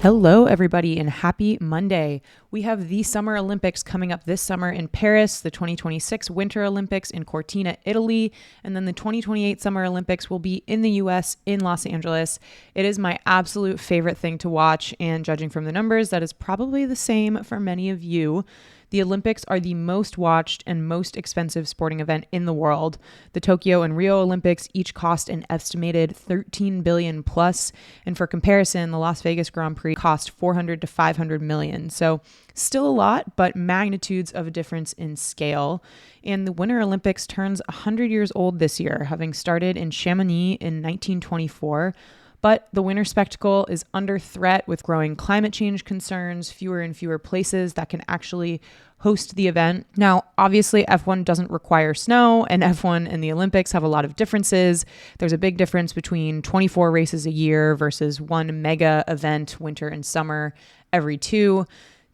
Hello, everybody, and happy Monday. We have the Summer Olympics coming up this summer in Paris, the 2026 Winter Olympics in Cortina, Italy, and then the 2028 Summer Olympics will be in the US in Los Angeles. It is my absolute favorite thing to watch, and judging from the numbers, that is probably the same for many of you. The Olympics are the most watched and most expensive sporting event in the world. The Tokyo and Rio Olympics each cost an estimated $13 billion plus. And for comparison, the Las Vegas Grand Prix cost 400 to 500 million. So still a lot, but magnitudes of a difference in scale. And the Winter Olympics turns 100 years old this year, having started in Chamonix in 1924. But the winter spectacle is under threat with growing climate change concerns, fewer and fewer places that can actually host the event. Now, obviously, F1 doesn't require snow, and F1 and the Olympics have a lot of differences. There's a big difference between 24 races a year versus one mega event, winter and summer, every two.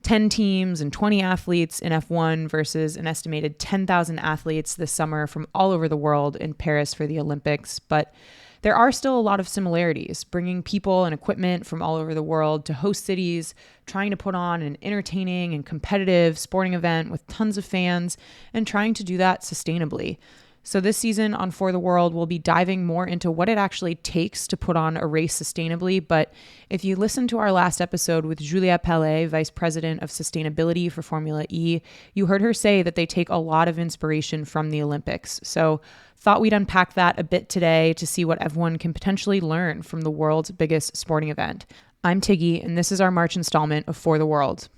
10 teams and 20 athletes in F1 versus an estimated 10,000 athletes this summer from all over the world in Paris for the Olympics. But there are still a lot of similarities, bringing people and equipment from all over the world to host cities, trying to put on an entertaining and competitive sporting event with tons of fans, and trying to do that sustainably. So this season on For the World, we'll be diving more into what it actually takes to put on a race sustainably. But if you listen to our last episode with Juliette Pellet, Vice President of Sustainability for Formula E, you heard her say that they take a lot of inspiration from the Olympics. So thought we'd unpack that a bit today to see what everyone can potentially learn from the world's biggest sporting event. I'm Tiggy, and this is our March installment of For the World.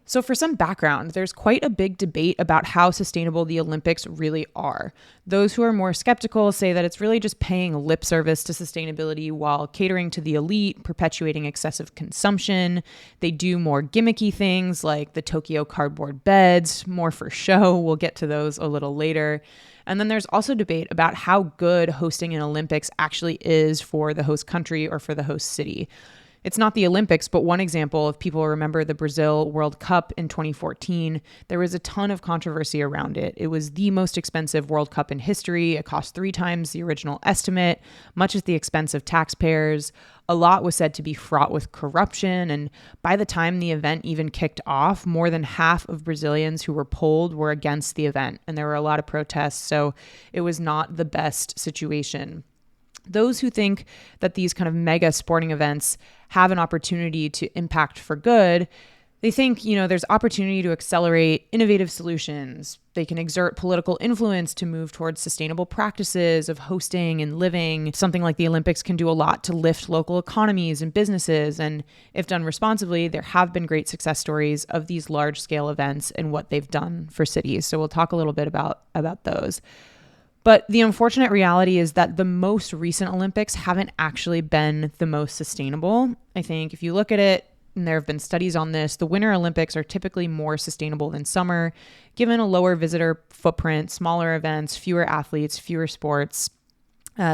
So for some background, there's quite a big debate about how sustainable the Olympics really are. Those who are more skeptical say that it's really just paying lip service to sustainability while catering to the elite, perpetuating excessive consumption. They do more gimmicky things like the Tokyo cardboard beds, more for show. We'll get to those a little later. And then there's also debate about how good hosting an Olympics actually is for the host country or for the host city. It's not the Olympics, but one example, if people remember the Brazil World Cup in 2014, there was a ton of controversy around it. It was the most expensive World Cup in history. It cost 3 times the original estimate, much at the expense of taxpayers. A lot was said to be fraught with corruption. And by the time the event even kicked off, more than half of Brazilians who were polled were against the event. And there were a lot of protests. So it was not the best situation. Those who think that these kind of mega sporting events have an opportunity to impact for good, they think, there's opportunity to accelerate innovative solutions. They can exert political influence to move towards sustainable practices of hosting and living. Something like the Olympics can do a lot to lift local economies and businesses. And if done responsibly, there have been great success stories of these large-scale events and what they've done for cities. So we'll talk a little bit about those. But the unfortunate reality is that the most recent Olympics haven't actually been the most sustainable. I think if you look at it, and there have been studies on this, the Winter Olympics are typically more sustainable than summer, given a lower visitor footprint, smaller events, fewer athletes, fewer sports.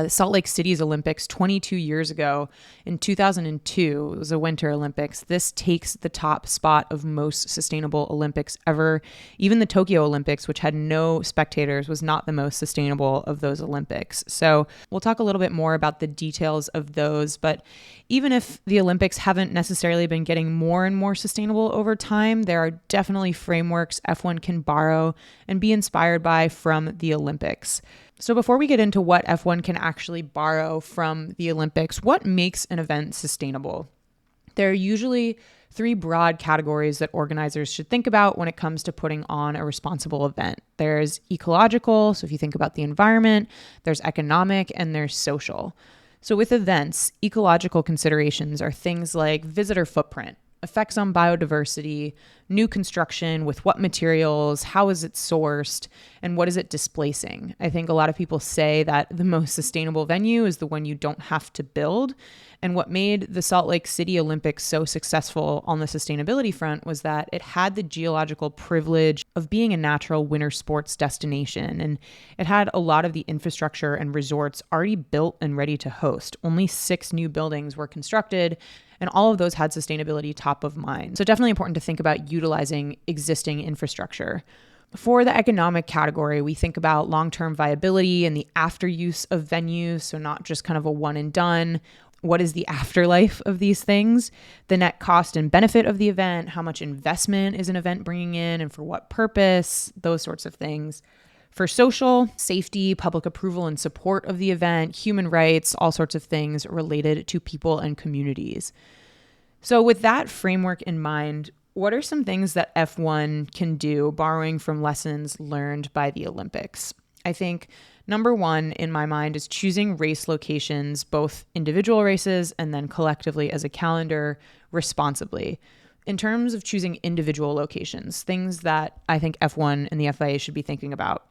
Salt Lake City's Olympics 22 years ago in 2002, it was a Winter Olympics. This takes the top spot of most sustainable Olympics ever. Even the Tokyo Olympics, which had no spectators, was not the most sustainable of those Olympics. So we'll talk a little bit more about the details of those. But even if the Olympics haven't necessarily been getting more and more sustainable over time, there are definitely frameworks F1 can borrow and be inspired by from the Olympics. So before we get into what F1 can actually borrow from the Olympics, what makes an event sustainable? There are usually 3 broad categories that organizers should think about when it comes to putting on a responsible event. There's ecological, so if you think about the environment, there's economic, and there's social. So with events, ecological considerations are things like visitor footprint, effects on biodiversity, new construction, with what materials, how is it sourced, and what is it displacing? I think a lot of people say that the most sustainable venue is the one you don't have to build. And what made the Salt Lake City Olympics so successful on the sustainability front was that it had the geological privilege of being a natural winter sports destination. And it had a lot of the infrastructure and resorts already built and ready to host. Only 6 new buildings were constructed, and all of those had sustainability top of mind. So definitely important to think about utilizing existing infrastructure. For the economic category, we think about long-term viability and the after use of venues, so not just kind of a one and done. What is the afterlife of these things? The net cost and benefit of the event? How much investment is an event bringing in and for what purpose? Those sorts of things. For social, safety, public approval and support of the event, human rights, all sorts of things related to people and communities. So with that framework in mind, what are some things that F1 can do, borrowing from lessons learned by the Olympics? I think number one in my mind is choosing race locations, both individual races and then collectively as a calendar, responsibly. In terms of choosing individual locations, things that I think F1 and the FIA should be thinking about.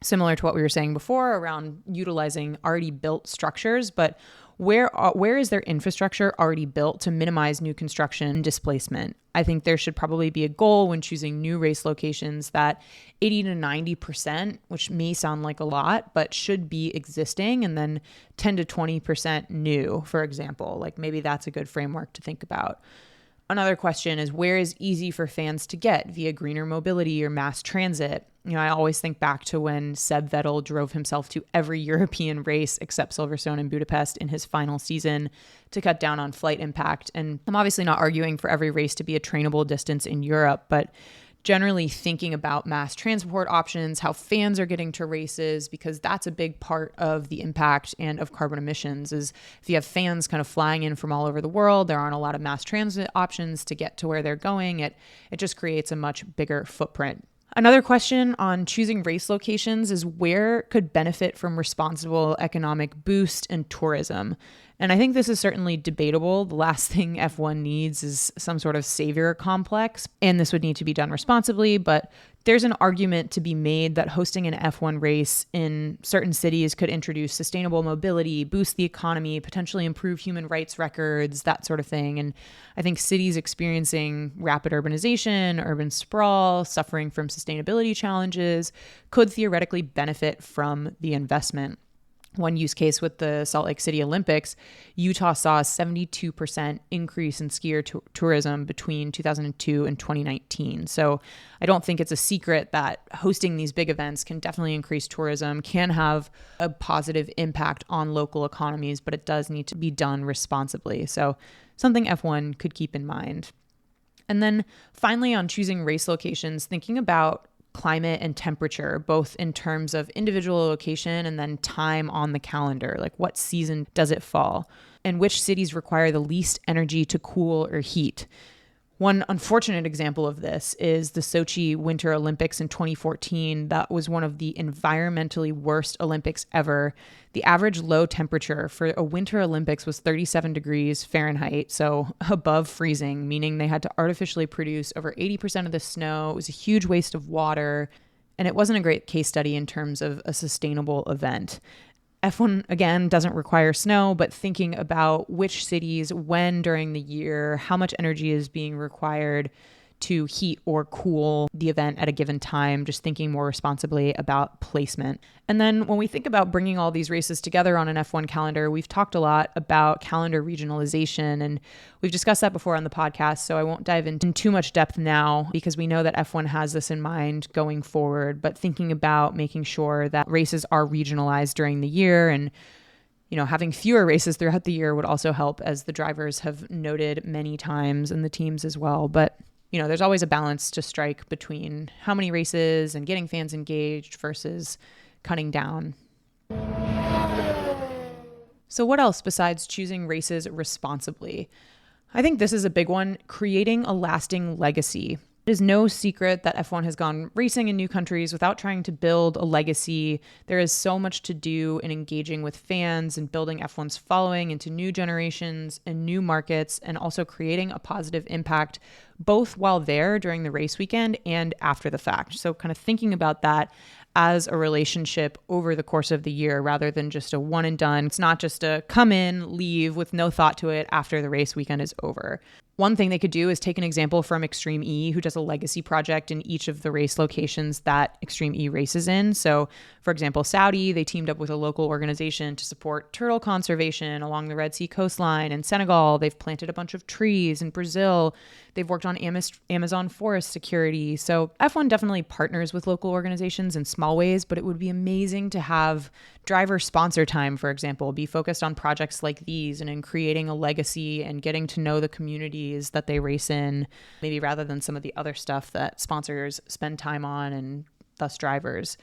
Similar to what we were saying before around utilizing already built structures, but where is their infrastructure already built to minimize new construction and displacement? I think there should probably be a goal when choosing new race locations that 80 to 90%, which may sound like a lot, but should be existing, and then 10 to 20% new, for example. Like maybe that's a good framework to think about. Another question is, where is easy for fans to get via greener mobility or mass transit? I always think back to when Seb Vettel drove himself to every European race except Silverstone and Budapest in his final season to cut down on flight impact. And I'm obviously not arguing for every race to be a trainable distance in Europe, but generally thinking about mass transport options, how fans are getting to races, because that's a big part of the impact and of carbon emissions. Is if you have fans kind of flying in from all over the world, there aren't a lot of mass transit options to get to where they're going. It just creates a much bigger footprint. Another question on choosing race locations is where could benefit from responsible economic boost and tourism. And I think this is certainly debatable. The last thing F1 needs is some sort of savior complex, and this would need to be done responsibly. But there's an argument to be made that hosting an F1 race in certain cities could introduce sustainable mobility, boost the economy, potentially improve human rights records, that sort of thing. And I think cities experiencing rapid urbanization, urban sprawl, suffering from sustainability challenges could theoretically benefit from the investment. One use case with the Salt Lake City Olympics, Utah saw a 72% increase in skier tourism between 2002 and 2019. So I don't think it's a secret that hosting these big events can definitely increase tourism, can have a positive impact on local economies, but it does need to be done responsibly. So something F1 could keep in mind. And then finally, on choosing race locations, thinking about climate and temperature, both in terms of individual location and then time on the calendar, like what season does it fall, and which cities require the least energy to cool or heat. One unfortunate example of this is the Sochi Winter Olympics in 2014. That was one of the environmentally worst Olympics ever. The average low temperature for a Winter Olympics was 37 degrees Fahrenheit, so above freezing, meaning they had to artificially produce over 80% of the snow. It was a huge waste of water, and it wasn't a great case study in terms of a sustainable event. F1, again, doesn't require snow, but thinking about which cities, when during the year, how much energy is being required to heat or cool the event at a given time, just thinking more responsibly about placement. And then when we think about bringing all these races together on an F1 calendar, we've talked a lot about calendar regionalization, and we've discussed that before on the podcast, so I won't dive into too much depth now because we know that F1 has this in mind going forward, but thinking about making sure that races are regionalized during the year, and having fewer races throughout the year would also help, as the drivers have noted many times, and the teams as well. But there's always a balance to strike between how many races and getting fans engaged versus cutting down. So what else besides choosing races responsibly? I think this is a big one, creating a lasting legacy. It is no secret that F1 has gone racing in new countries without trying to build a legacy. There is so much to do in engaging with fans and building F1's following into new generations and new markets, and also creating a positive impact both while there during the race weekend and after the fact. So kind of thinking about that as a relationship over the course of the year rather than just a one and done. It's not just a come in, leave with no thought to it after the race weekend is over. One thing they could do is take an example from Extreme E, who does a legacy project in each of the race locations that Extreme E races in. So, for example, Saudi, they teamed up with a local organization to support turtle conservation along the Red Sea coastline. In Senegal, they've planted a bunch of trees. In Brazil, They've worked on Amazon forest security. So F1 definitely partners with local organizations in small ways, but it would be amazing to have driver sponsor time, for example, be focused on projects like these and in creating a legacy and getting to know the communities that they race in, maybe rather than some of the other stuff that sponsors spend time on and thus drivers.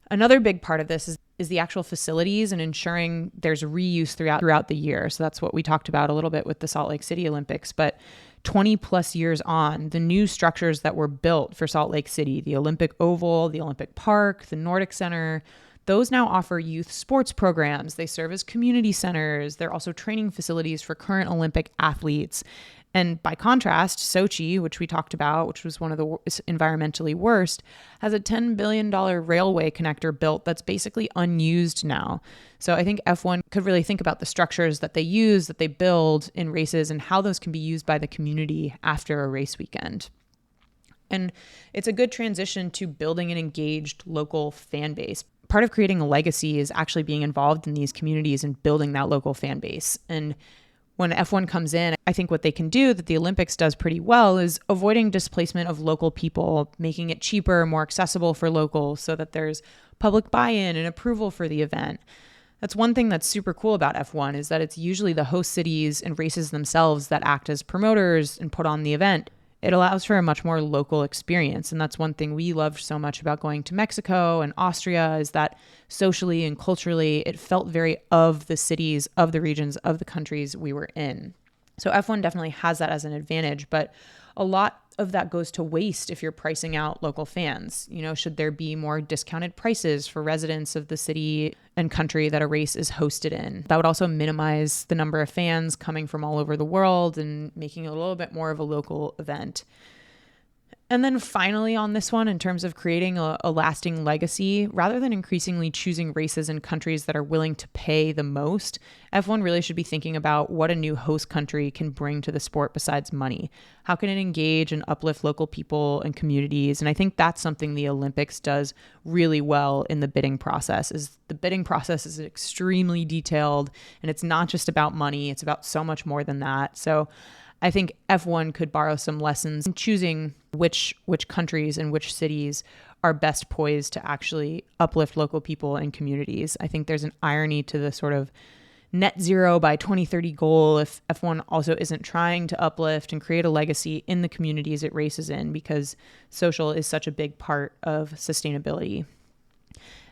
Another big part of this is the actual facilities and ensuring there's reuse throughout the year. So that's what we talked about a little bit with the Salt Lake City Olympics. But 20 plus years on, the new structures that were built for Salt Lake City, the Olympic Oval, the Olympic Park, the Nordic Center, those now offer youth sports programs. They serve as community centers. They're also training facilities for current Olympic athletes. And by contrast, Sochi, which we talked about, which was one of the environmentally worst, has a $10 billion railway connector built that's basically unused now. So I think F1 could really think about the structures that they use, that they build in races, and how those can be used by the community after a race weekend. And it's a good transition to building an engaged local fan base. Part of creating a legacy is actually being involved in these communities and building that local fan base. And when F1 comes in, I think what they can do that the Olympics does pretty well is avoiding displacement of local people, making it cheaper, more accessible for locals so that there's public buy-in and approval for the event. That's one thing that's super cool about F1 is that it's usually the host cities and races themselves that act as promoters and put on the event. It allows for a much more local experience. And that's one thing we loved so much about going to Mexico and Austria is that socially and culturally, it felt very of the cities, of the regions, of the countries we were in. So F1 definitely has that as an advantage, but a lot of that goes to waste if you're pricing out local fans. You know, should there be more discounted prices for residents of the city and country that a race is hosted in? That would also minimize the number of fans coming from all over the world and making it a little bit more of a local event. And then finally on this one, in terms of creating a lasting legacy, rather than increasingly choosing races and countries that are willing to pay the most, F1 really should be thinking about what a new host country can bring to the sport besides money. How can it engage and uplift local people and communities? And I think that's something the Olympics does really well in the bidding process. Is the bidding process is extremely detailed, and it's not just about money. It's about so much more than that. So I think F1 could borrow some lessons in choosing which countries and which cities are best poised to actually uplift local people and communities. I think there's an irony to the sort of net zero by 2030 goal if F1 also isn't trying to uplift and create a legacy in the communities it races in, because social is such a big part of sustainability.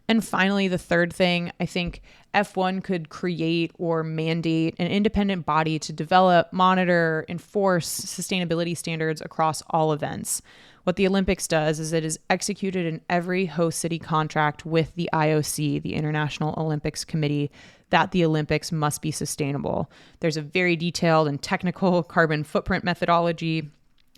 And finally, the third thing, I think F1 could create or mandate an independent body to develop, monitor, enforce sustainability standards across all events. What the Olympics does is it is executed in every host city contract with the IOC, the International Olympics Committee, that the Olympics must be sustainable. There's a very detailed and technical carbon footprint methodology,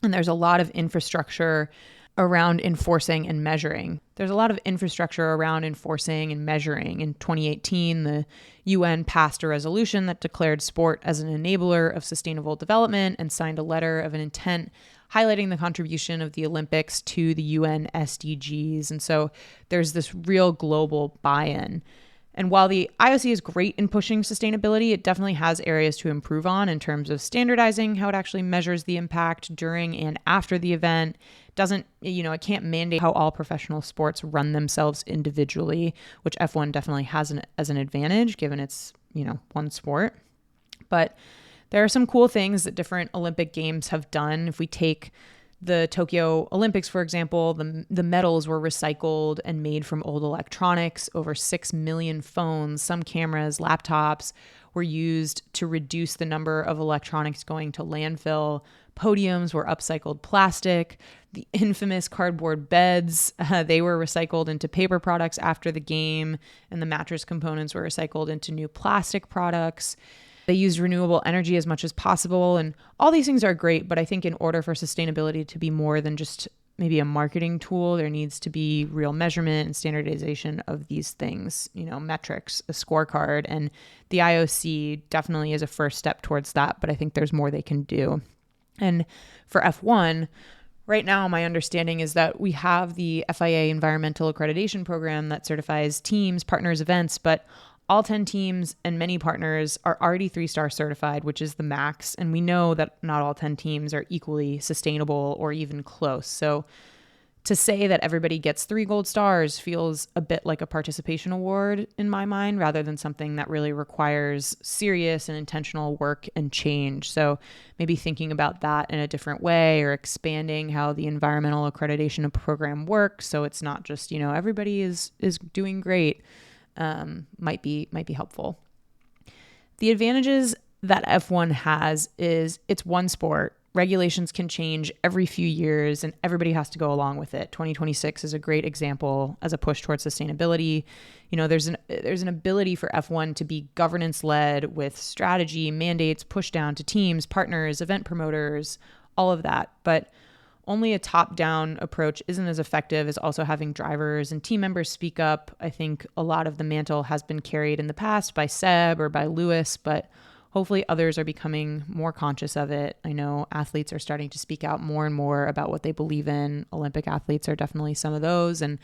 and there's a lot of infrastructure around enforcing and measuring. There's a lot of infrastructure around enforcing and measuring. In 2018, the UN passed a resolution that declared sport as an enabler of sustainable development and signed a letter of an intent highlighting the contribution of the Olympics to the UN SDGs. And so there's this real global buy-in. And while the IOC is great in pushing sustainability, it definitely has areas to improve on in terms of standardizing how it actually measures the impact during and after the event. It can't mandate how all professional sports run themselves individually, which F1 definitely has as an advantage given it's, one sport. But there are some cool things that different Olympic games have done. If we take the Tokyo Olympics, for example, the medals were recycled and made from old electronics. Over 6 million phones, some cameras, laptops were used to reduce the number of electronics going to landfill. Podiums were upcycled plastic. The infamous cardboard beds, they were recycled into paper products after the game, and the mattress components were recycled into new plastic products. They used renewable energy as much as possible, and all these things are great, but I think in order for sustainability to be more than just maybe a marketing tool, there needs to be real measurement and standardization of these things, metrics, a scorecard, and the IOC definitely is a first step towards that, but I think there's more they can do. And for F1, right now, my understanding is that we have the FIA Environmental Accreditation Program that certifies teams, partners, events, but All 10 teams and many partners are already 3-star certified, which is the max. And we know that not all 10 teams are equally sustainable or even close. So to say that everybody gets 3 gold stars feels a bit like a participation award in my mind, rather than something that really requires serious and intentional work and change. So maybe thinking about that in a different way, or expanding how the environmental accreditation program works, so it's not just, everybody is doing great, might be helpful. The advantages that F1 has is it's one sport. Regulations can change every few years and everybody has to go along with it. 2026 is a great example as a push towards sustainability. There's an ability for F1 to be governance led, with strategy, mandates pushed down to teams, partners, event promoters, all of that. But only a top-down approach isn't as effective as also having drivers and team members speak up. I think a lot of the mantle has been carried in the past by Seb or by Lewis, but hopefully others are becoming more conscious of it. I know athletes are starting to speak out more and more about what they believe in. Olympic athletes are definitely some of those. And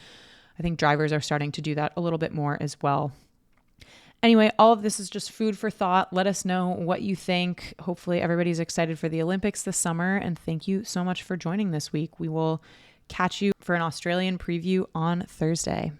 I think drivers are starting to do that a little bit more as well. Anyway, all of this is just food for thought. Let us know what you think. Hopefully everybody's excited for the Olympics this summer. And thank you so much for joining this week. We will catch you for an Australian preview on Thursday.